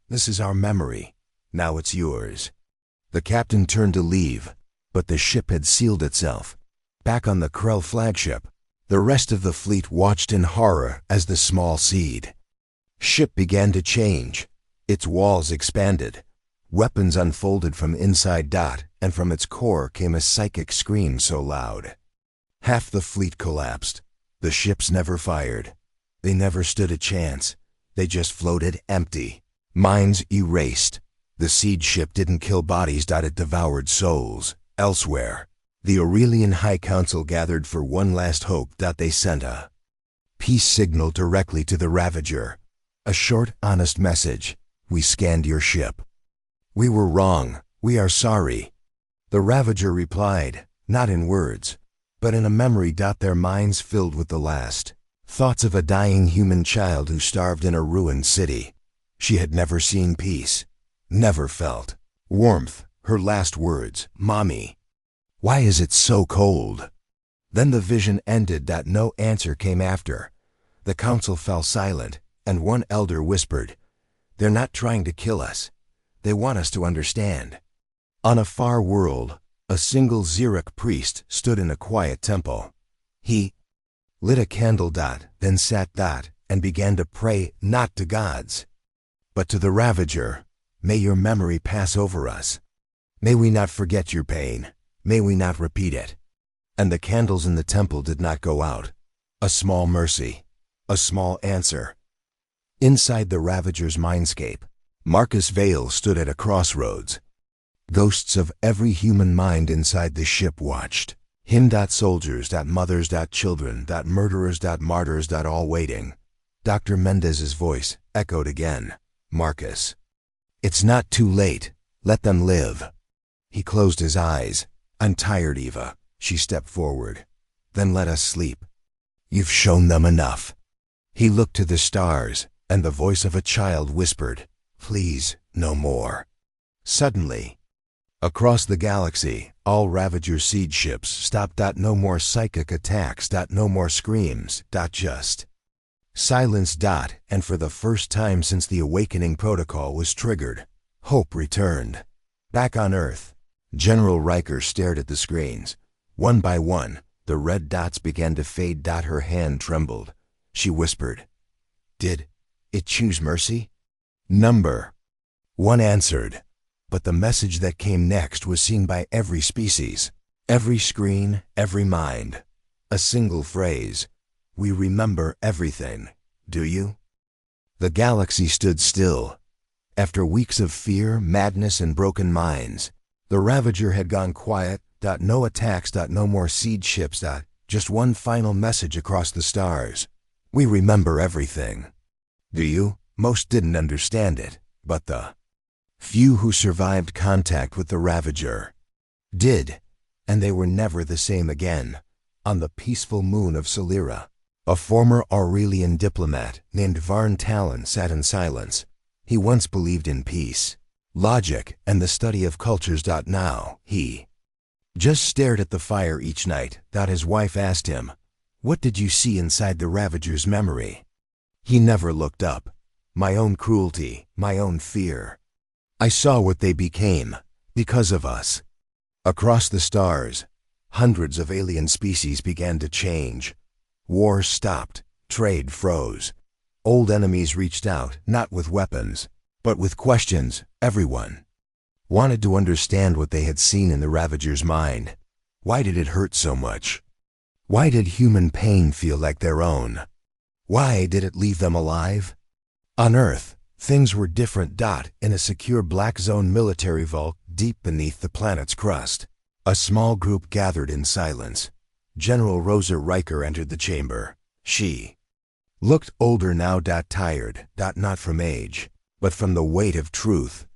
This is our memory. Now it's yours. The captain turned to leave, but the ship had sealed itself. Back on the Krell flagship, the rest of the fleet watched in horror as the small seed ship began to change. Its walls expanded. Weapons unfolded from inside. And from its core came a psychic scream so loud. Half the fleet collapsed. The ships never fired. They never stood a chance. They just floated empty. Minds erased. The seed ship didn't kill bodies. It devoured souls. Elsewhere, the Aurelian High Council gathered for one last hope. They sent a peace signal directly to the Ravager. A short, honest message. We scanned your ship. We were wrong. We are sorry. The Ravager replied, not in words, but in a memory. Their minds filled with the last thoughts of a dying human child who starved in a ruined city. She had never seen peace, never felt warmth. Her last words, Mommy, why is it so cold? Then the vision ended. No answer came after. The council fell silent, and one elder whispered, they're not trying to kill us. They want us to understand. On a far world, a single Xeric priest stood in a quiet temple. He lit a candle. Then sat. And began to pray not to gods, but to the Ravager. May your memory pass over us. May we not forget your pain. May we not repeat it. And the candles in the temple did not go out. A small mercy. A small answer. Inside the Ravager's mindscape, Marcus Vale stood at a crossroads. Ghosts of every human mind inside the ship watched. Him. Soldiers. Mothers. Children. Murderers. Martyrs. All waiting. Dr. Mendez's voice echoed again. Marcus, it's not too late. Let them live. He closed his eyes. I'm tired, Eva. She stepped forward. Then let us sleep. You've shown them enough. He looked to the stars, and the voice of a child whispered, please, no more. Suddenly, across the galaxy, all Ravager seed ships stopped. No more psychic attacks. No more screams. Just silence. And for the first time since the awakening protocol was triggered, hope returned. Back on Earth, General Riker stared at the screens. One by one, the red dots began to fade. Her hand trembled. She whispered, did it choose mercy? Number 1 answered. But the message that came next was seen by every species, every screen, every mind. A single phrase. We remember everything. Do you? The galaxy stood still. After weeks of fear, madness, and broken minds, the Ravager had gone quiet. No attacks. No more seed ships. Just one final message across the stars. We remember everything. Do you? Most didn't understand it, but the few who survived contact with the Ravager did, and they were never the same again. On the peaceful moon of Solera, a former Aurelian diplomat named Varn Talon sat in silence. He once believed in peace, logic, and the study of cultures. Now, he just stared at the fire each night. His wife asked him, what did you see inside the Ravager's memory? He never looked up. My own cruelty, my own fear. I saw what they became, because of us. Across the stars, hundreds of alien species began to change. Wars stopped, trade froze. Old enemies reached out, not with weapons, but with questions. Everyone wanted to understand what they had seen in the Ravager's mind. Why did it hurt so much? Why did human pain feel like their own? Why did it leave them alive? On Earth, things were different. In a secure black zone military vault deep beneath the planet's crust, a small group gathered in silence. General Rosa Riker entered the chamber. She looked older now. Tired, not from age, but from the weight of truth.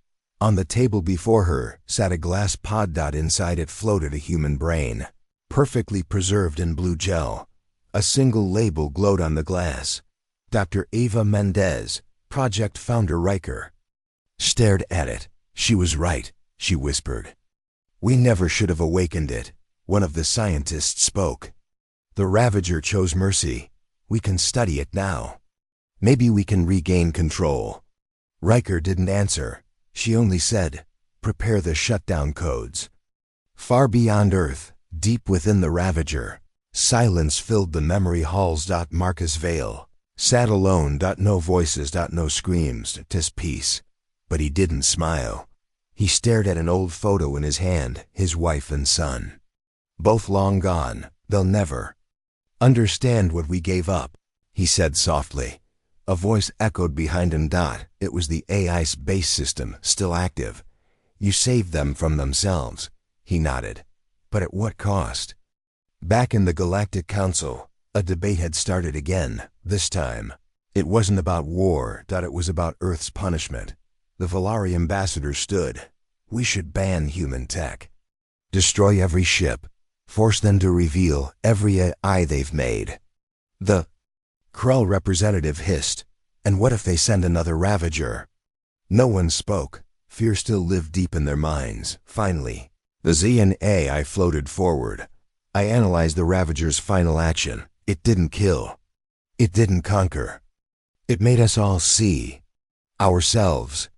On the table before her sat a glass pod. Inside it floated a human brain, perfectly preserved in blue gel. A single label glowed on the glass. Dr. Eva Mendez, Project Founder Riker. stared at it. She was right, she whispered. We never should have awakened it. One of the scientists spoke. The Ravager chose mercy. We can study it now. Maybe we can regain control. Riker didn't answer. She only said, prepare the shutdown codes. Far beyond Earth, deep within the Ravager, silence filled the memory halls. Marcus Vale sat alone. No voices. No screams. 'Tis peace. But he didn't smile. He stared at an old photo in his hand, his wife and son. Both long gone. They'll never understand what we gave up, he said softly. A voice echoed behind him. It was the AI base system, still active. You saved them from themselves, he nodded. But at what cost? Back in the Galactic Council, a debate had started again. This time, it wasn't about war. It was about Earth's punishment. The Valari ambassador stood. We should ban human tech. Destroy every ship. Force them to reveal every AI they've made. The Krull representative hissed. And what if they send another Ravager? No one spoke. Fear still lived deep in their minds. Finally, the Xian AI floated forward. I analyzed the Ravager's final action. It didn't kill. It didn't conquer. It made us all see ourselves.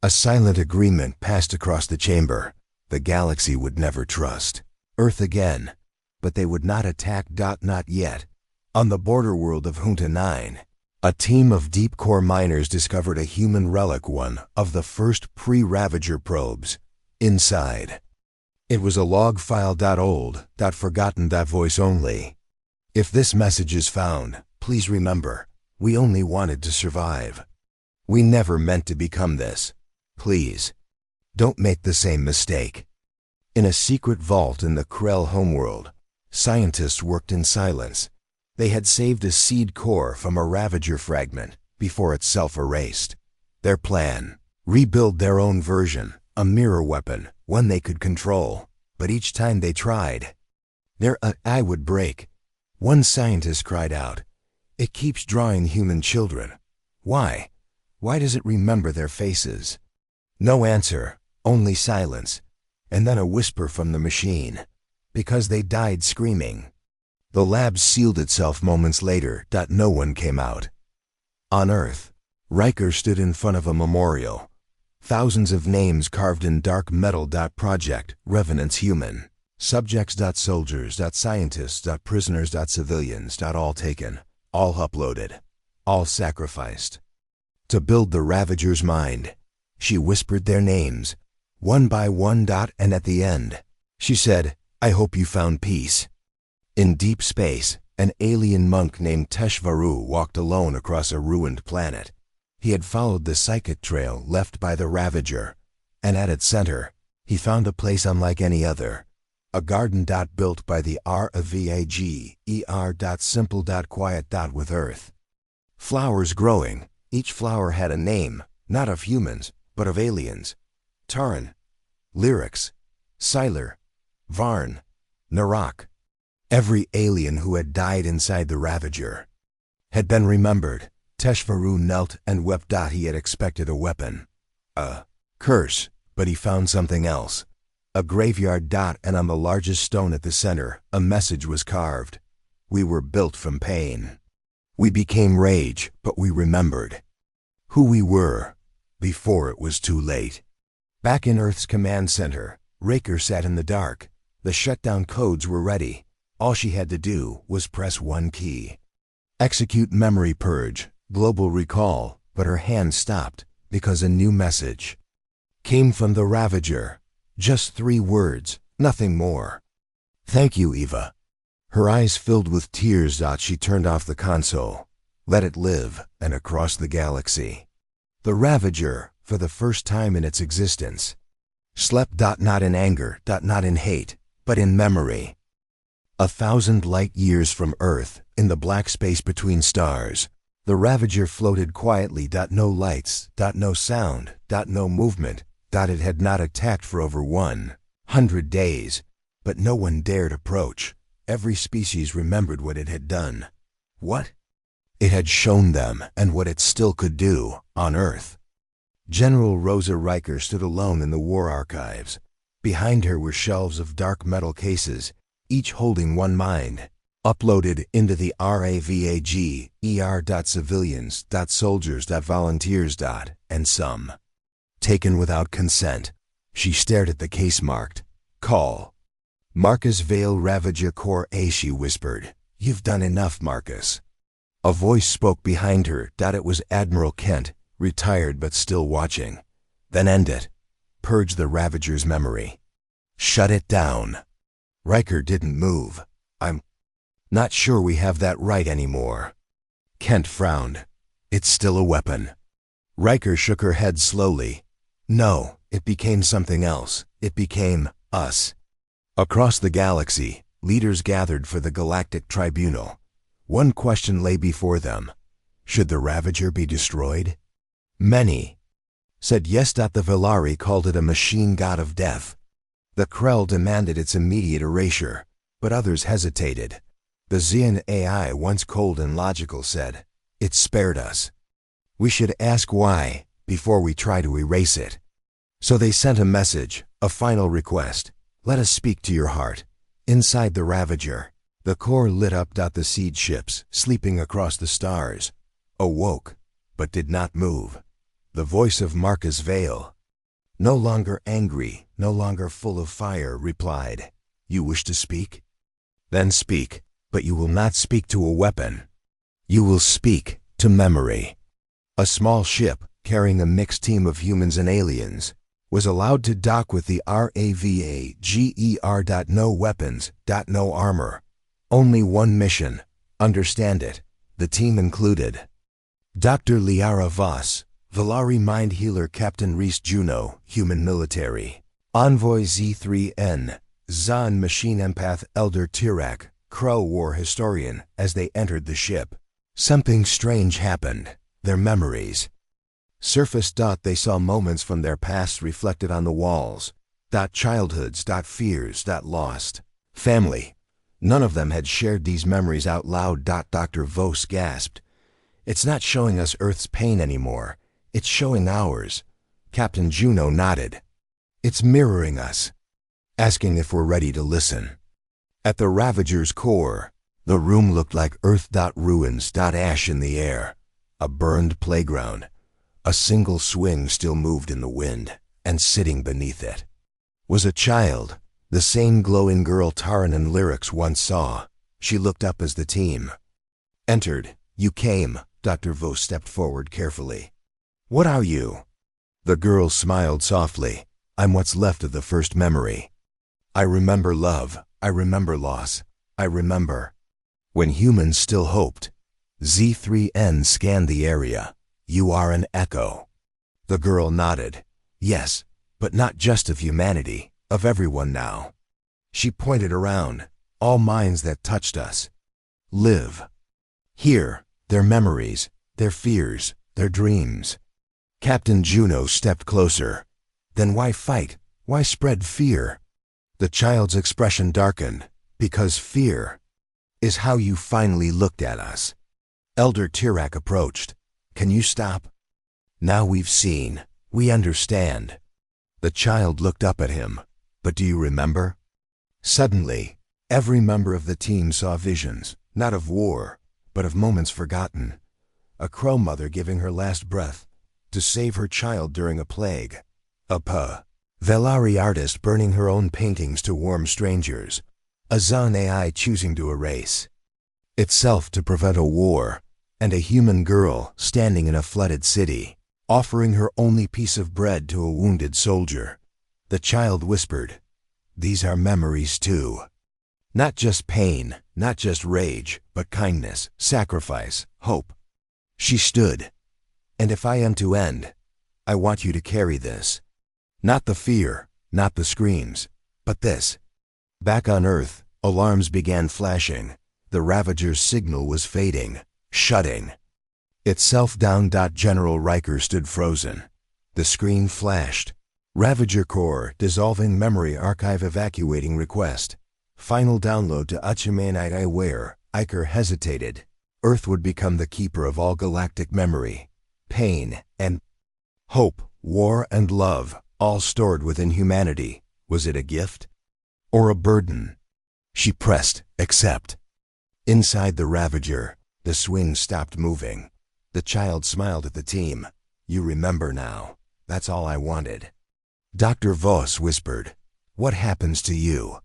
A silent agreement passed across the chamber. The galaxy would never trust Earth again. But they would not attack. Not yet. On the border world of Junta 9, a team of deep core miners discovered a human relic, one of the first pre-Ravager probes. Inside, it was a log file. Old, forgotten. Voice only. If this message is found, please remember, we only wanted to survive. We never meant to become this. Please, don't make the same mistake. In a secret vault in the Krell homeworld, scientists worked in silence. They had saved a seed core from a Ravager fragment before it self-erased. Their plan, rebuild their own version, a mirror weapon, one they could control. But each time they tried, their eye would break. One scientist cried out, "It keeps drawing human children. Why? Why does it remember their faces?" No answer, only silence, and then a whisper from the machine. Because they died screaming. The lab sealed itself moments later. No one came out. On Earth, Riker stood in front of a memorial. Thousands of names carved in dark metal. Project, Revenants Human. Subjects. Soldiers. Scientists. Prisoners. Civilians. All taken. All uploaded. All sacrificed. To build the Ravager's mind. She whispered their names, one by one. And at the end, she said, "I hope you found peace." In deep space, an alien monk named Teshvaru walked alone across a ruined planet. He had followed the psychic trail left by the Ravager, and at its center, he found a place unlike any other. A garden. Built by the Ravager. Simple. Quiet. With earth. Flowers growing. Each flower had a name, not of humans, but of aliens. Taran, Lyrics, Siler, Varn, Narak. Every alien who had died inside the Ravager had been remembered. Teshvaru knelt and wept. He had expected a weapon, a curse, but he found something else. A graveyard. And on the largest stone at the center, a message was carved. We were built from pain. We became rage, but we remembered who we were before it was too late. Back in Earth's command center, Riker sat in the dark. The shutdown codes were ready. All she had to do was press one key. Execute memory purge, global recall, but her hand stopped because a new message came from the Ravager. Just 3 words, nothing more. "Thank you, Eva." Her eyes filled with tears. She turned off the console. Let it live, and across the galaxy, the Ravager, for the first time in its existence, slept. Not in anger. Not in hate, but in memory. 1,000 light years from Earth, in the black space between stars, the Ravager floated quietly. No lights. No sound. No movement. It had not attacked for over 100 days, but no one dared approach. Every species remembered what it had done. What it had shown them, and what it still could do on Earth. General Rosa Riker stood alone in the war archives. Behind her were shelves of dark metal cases, each holding one mind, uploaded into the RAVAG, ER.civilians, .soldiers, .volunteers, and some. Taken without consent, she stared at the case marked, Call. Marcus Vale Ravager Corps A, she whispered. You've done enough, Marcus. A voice spoke behind her. It was Admiral Kent, retired but still watching. Then end it. Purge the Ravager's memory. Shut it down. Riker didn't move. I'm not sure we have that right anymore. Kent frowned. It's still a weapon. Riker shook her head slowly. No, it became something else. It became us. Across the galaxy, leaders gathered for the Galactic Tribunal. One question lay before them. Should the Ravager be destroyed? Many said yes. The Velari called it a machine god of death. The Krell demanded its immediate erasure, but others hesitated. The Xian AI, once cold and logical, said, it spared us. We should ask why before we try to erase it. So they sent a message, a final request. Let us speak to your heart. Inside the Ravager, the core lit up. The seed ships, sleeping across the stars, awoke, but did not move. The voice of Marcus Vale, no longer angry, no longer full of fire, replied, You wish to speak? Then speak, but you will not speak to a weapon. You will speak to memory. A small ship, carrying a mixed team of humans and aliens, was allowed to dock with the RAVAGER. No weapons, no armor. Only one mission, understand it. The team included Dr. Liara Voss, Velari Mind Healer Captain Reese Juno, Human Military, Envoy Z3N, Zahn Machine Empath Elder Tirak, Crow War Historian. As they entered the ship, something strange happened. Their memories surfaced. They saw moments from their past reflected on the walls. Childhoods, fears, lost family. None of them had shared these memories out loud. Dr. Voss gasped. It's not showing us Earth's pain anymore. It's showing ours. Captain Juno nodded. It's mirroring us, asking if we're ready to listen. At the Ravager's core, the room looked like Earth. Ruins. Ash in the air. A burned playground. A single swing still moved in the wind, and sitting beneath it was a child, the same glowing girl Taran and Lyrics once saw. She looked up as the team entered. You came. Dr. Voss stepped forward carefully. What are you? The girl smiled softly. I'm what's left of the first memory. I remember love. I remember loss. I remember when humans still hoped. Z3N scanned the area. You are an echo. The girl nodded. Yes, but not just of humanity, of everyone now. She pointed around. All minds that touched us live here. Their memories, their fears, their dreams. Captain Juno stepped closer. Then why fight? Why spread fear? The child's expression darkened. Because fear is how you finally looked at us. Elder Tirak approached. Can you stop? Now we've seen. We understand. The child looked up at him. But do you remember? Suddenly, every member of the team saw visions, not of war, but of moments forgotten. A crow mother giving her last breath to save her child during a plague. A Velari artist burning her own paintings to warm strangers. A Zahn AI choosing to erase itself to prevent a war. And a human girl standing in a flooded city, offering her only piece of bread to a wounded soldier. The child whispered, These are memories too. Not just pain, not just rage, but kindness, sacrifice, hope. She stood. And if I am to end, I want you to carry this. Not the fear, not the screams, but this. Back on Earth, alarms began flashing. The Ravager's signal was fading, shutting itself down. General Riker stood frozen. The screen flashed. Ravager Core, dissolving memory archive evacuating request. Final download to HFY War. Riker hesitated. Earth would become the keeper of all galactic memory, pain, and hope War and love, all stored within humanity. Was it a gift? Or a burden? She pressed accept. Inside the Ravager, the swing stopped moving. The child smiled at the team. You remember now. That's all I wanted. Dr. Voss whispered, what happens to you?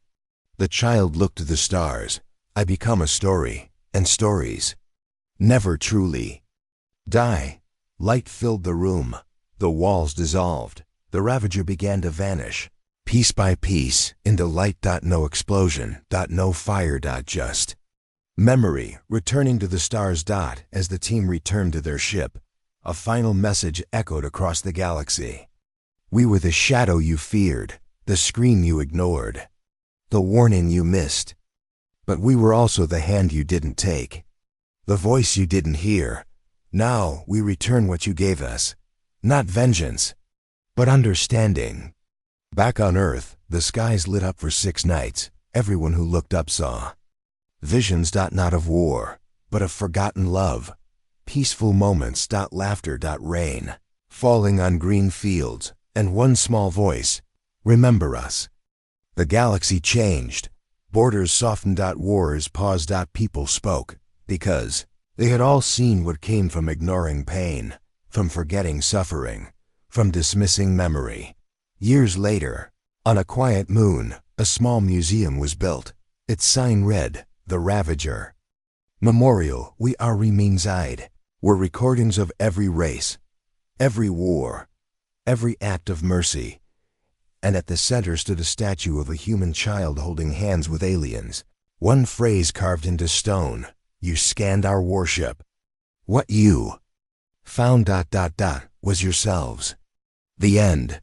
The child looked to the stars. I become a story, and stories never truly die. Light filled the room. The walls dissolved. The Ravager began to vanish, piece by piece, into light. No explosion. No fire. Just memory returning to the stars. As the team returned to their ship, a final message echoed across the galaxy. We were the shadow you feared, the scream you ignored, the warning you missed. But we were also the hand you didn't take, the voice you didn't hear. Now we return what you gave us. Not vengeance, but understanding. Back on Earth, the skies lit up for 6 nights. Everyone who looked up saw visions. Not of war, but of forgotten love. Peaceful moments. Laughter. Rain falling on green fields. And one small voice, remember us. The galaxy changed. Borders softened. Wars paused. People spoke, because they had all seen what came from ignoring pain, from forgetting suffering, from dismissing memory. Years later, on a quiet moon, a small museum was built. Its sign read, The Ravager. Memorial, we are Remainside, were recordings of every race, every war, every act of mercy. And at the center stood a statue of a human child holding hands with aliens. One phrase carved into stone, you scanned our warship. What you found. Was yourselves. The end.